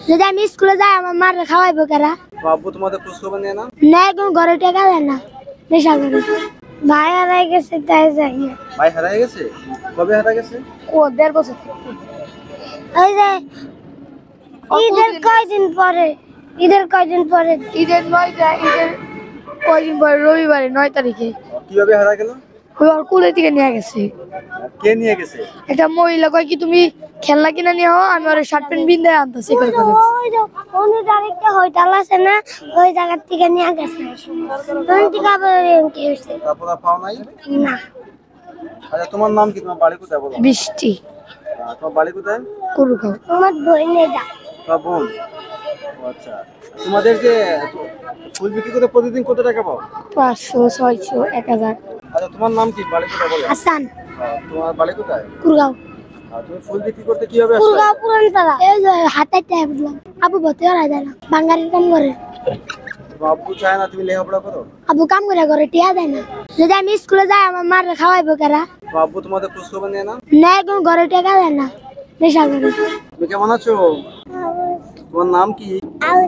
যদি আমি স্কুলে যাই আমার মার খাওয়াইবো কারা? আব্বু তোমাদের খোঁজ খবর নেয় না? না এখন ঘরে টাকা দেয় না, নেশা করে। ভাই হারাই গেছে তাই যাই। ভাই হারায় গেছে? কবে হারা গেছে? ও 1.5 বছর। ওই যে ঈদের কয়দিন পরে, ঈদের কয়দিন পরে রবিবারে 9 তারিখে কিভাবে হারা গেল? ওর কুলে থেকে নিয়ে গেছে। কে নিয়ে গেছে? একটা মহিলা কয় কি তুমি খেলনা কিনা নিয়ে হও, আমি ওর শার্ট প্যান্ট বিন্দে আনতেছি। ওই তারিখটা হইতাল আছে না, ওই জায়গা থেকে নিয়ে গেছে। তারপর আর পাও নাই? না। আচ্ছা তোমার নাম কি? তোমার বাড়ি কোথায় বলো? বৃষ্টি। তোমার বাড়ি কোথায়? কুরুগাঁও। আমার বোন এটা। তোমার বোন? আচ্ছা তোমাদের যে ফুল বিক্রি করে প্রতিদিন কত টাকা পাও? 500, 600, 1000। আচ্ছা তোমার নাম কি? বাড়ি কোথায় বলো? হাসান। তোমার বাড়ি কোথায়? কুরুগাঁও। তুমি ফুল বিক্রি করতে কিভাবে আসলে? কুরুগাঁও পুরানপাড়া। এই যে হাতে টাকা দিলাম। আবু ভর্তি করা যায় না, বাঙালির কাম করে। তোমার আব্বু চায় না তুমি লেখাপড়া করো? আবু কাম করে ঘরে টিয়া দেয় না। যদি আমি স্কুলে যাই আমার মার খাওয়াইবো কারা? তোমার আব্বু তোমাদের খোঁজ খবর নেয় না? না এখন ঘরে টাকা দেয় না, নেশা করে। তুমি কেমন আছো? তোমার নাম কি? আমি